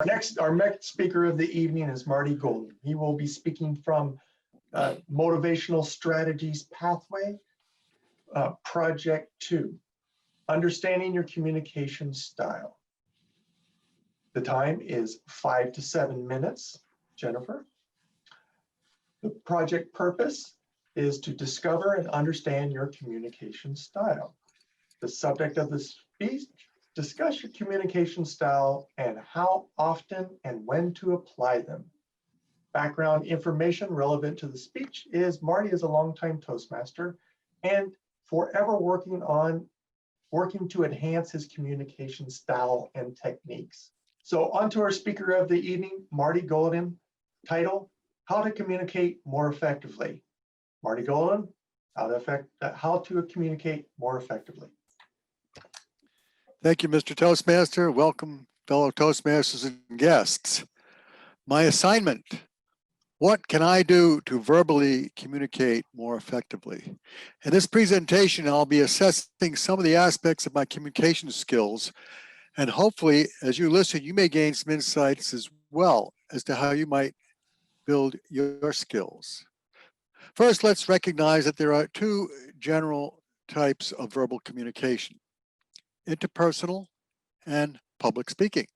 Our next speaker of the evening is Marty Golden. He will be speaking from Motivational Strategies Pathway, Project 2, Understanding Your Communication Style. The time is 5 to 7 minutes. Jennifer. The project purpose is to discover and understand your communication style. The subject of the speech: discuss your communication style and how often and when to apply them. Background information relevant to the speech is Marty is a longtime Toastmaster and forever working to enhance his communication style and techniques. So on to our speaker of the evening, Marty Golden. Title: How to Communicate More Effectively. Marty Golden, how to communicate more effectively. Thank you, Mr. Toastmaster. Welcome, fellow Toastmasters and guests. My assignment: what can I do to verbally communicate more effectively? In this presentation, I'll be assessing some of the aspects of my communication skills, and hopefully, as you listen, you may gain some insights as well as to how you might build your skills. First, let's recognize that there are two general types of verbal communication: interpersonal and public speaking.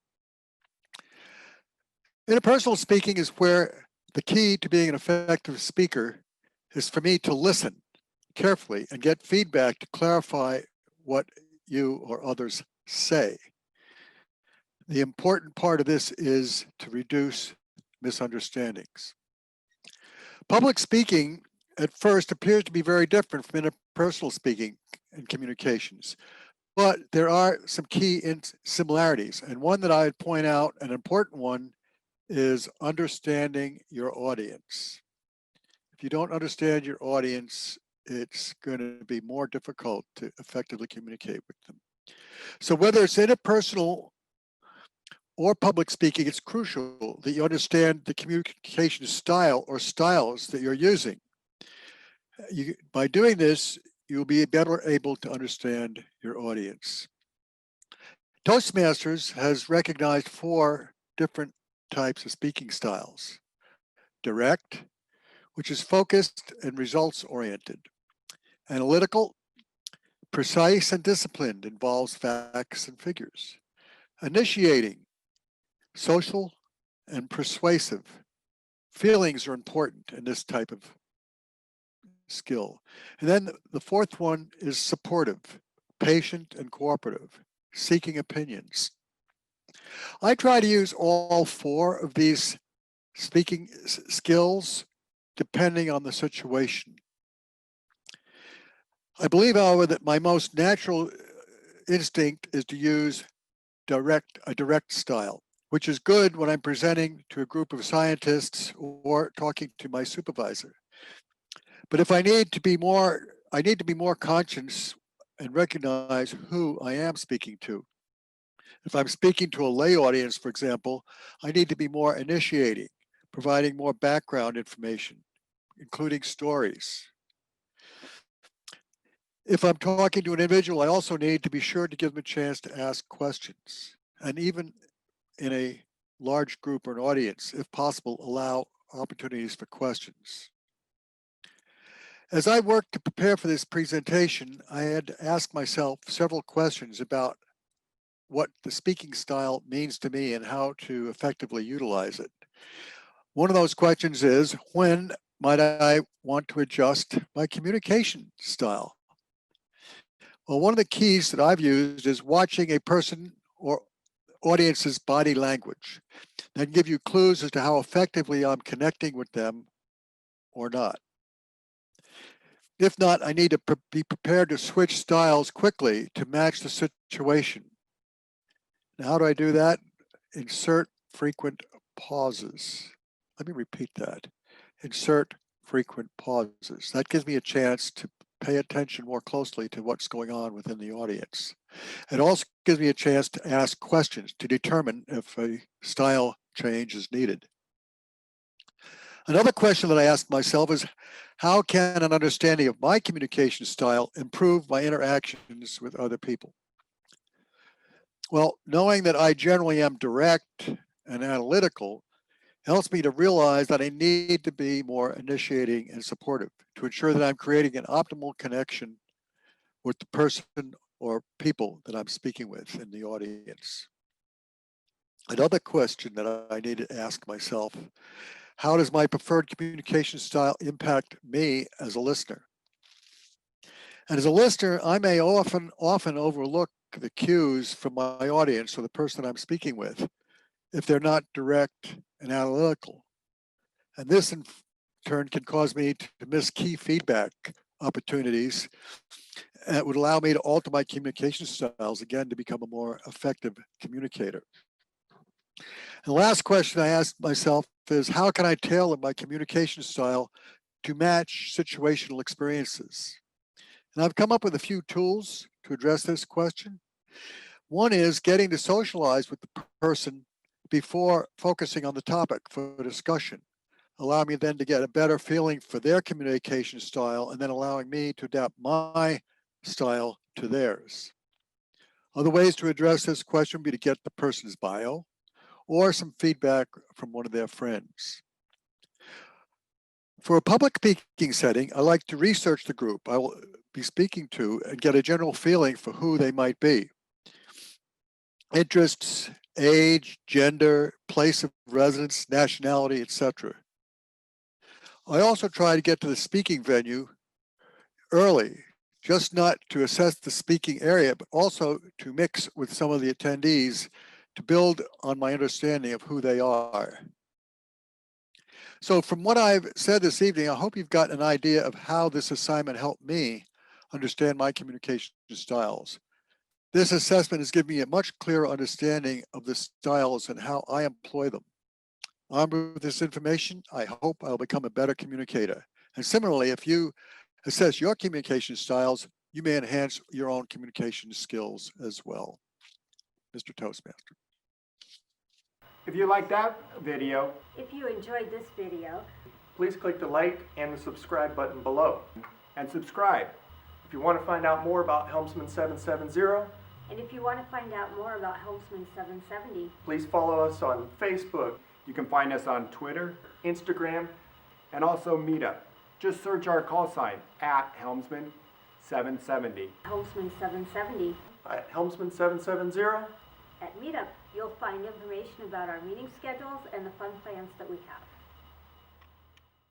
Interpersonal speaking is where the key to being an effective speaker is for me to listen carefully and get feedback to clarify what you or others say. The important part of this is to reduce misunderstandings. Public speaking at first appears to be very different from interpersonal speaking and communications. But there are some key similarities, and one that I'd point out, an important one, is understanding your audience. If you don't understand your audience, it's going to be more difficult to effectively communicate with them. So whether it's interpersonal or public speaking, it's crucial that you understand the communication style or styles that you're using. By doing this, you'll be better able to understand your audience. Toastmasters has recognized 4 different types of speaking styles. Direct, which is focused and results-oriented. Analytical, precise and disciplined, involves facts and figures. Initiating, social and persuasive. Feelings are important in this type of skill. And then the 4th one is supportive, patient and cooperative, seeking opinions. I try to use all 4 of these speaking skills depending on the situation. I believe, however, that my most natural instinct is to use a direct style, which is good when I'm presenting to a group of scientists or talking to my supervisor. But if I need to be more conscious and recognize who I am speaking to. If I'm speaking to a lay audience, for example, I need to be more initiating, providing more background information, including stories. If I'm talking to an individual, I also need to be sure to give them a chance to ask questions. And even in a large group or an audience, if possible, allow opportunities for questions. As I worked to prepare for this presentation, I had to ask myself several questions about what the speaking style means to me and how to effectively utilize it. One of those questions is, when might I want to adjust my communication style? Well, one of the keys that I've used is watching a person or audience's body language. That can give you clues as to how effectively I'm connecting with them or not. If not, I need to be prepared to switch styles quickly to match the situation. Now, how do I do that? Insert frequent pauses. Let me repeat that. Insert frequent pauses. That gives me a chance to pay attention more closely to what's going on within the audience. It also gives me a chance to ask questions to determine if a style change is needed. Another question that I ask myself is, how can an understanding of my communication style improve my interactions with other people? Well, knowing that I generally am direct and analytical helps me to realize that I need to be more initiating and supportive to ensure that I'm creating an optimal connection with the person or people that I'm speaking with in the audience. Another question that I need to ask myself, how does my preferred communication style impact me as a listener? And as a listener, I may often overlook the cues from my audience or the person I'm speaking with if they're not direct and analytical. And this in turn can cause me to miss key feedback opportunities that would allow me to alter my communication styles again to become a more effective communicator. And the last question I asked myself is, how can I tailor my communication style to match situational experiences? And I've come up with a few tools to address this question. One is getting to socialize with the person before focusing on the topic for discussion, allowing me then to get a better feeling for their communication style and then allowing me to adapt my style to theirs. Other ways to address this question would be to get the person's bio or some feedback from one of their friends. For a public speaking setting, I like to research the group I will be speaking to and get a general feeling for who they might be. Interests, age, gender, place of residence, nationality, etc. I also try to get to the speaking venue early, just not to assess the speaking area, but also to mix with some of the attendees to build on my understanding of who they are. So from what I've said this evening, I hope you've got an idea of how this assignment helped me understand my communication styles. This assessment has given me a much clearer understanding of the styles and how I employ them. Armed with this information, I hope I'll become a better communicator. And similarly, if you assess your communication styles, you may enhance your own communication skills as well. Mr. Toastmaster. If you like that video, If you enjoyed this video, Please click the like and the subscribe button below. and subscribe. If you want to find out more about Helmsman 770, and if you want to find out more about Helmsman 770, please follow us on Facebook, You can find us on Twitter Instagram, and also Meetup. Just search our call sign at Helmsman 770. Helmsman 770. at Helmsman 770. At Meetup, you'll find information about our meeting schedules and the fun plans that we have.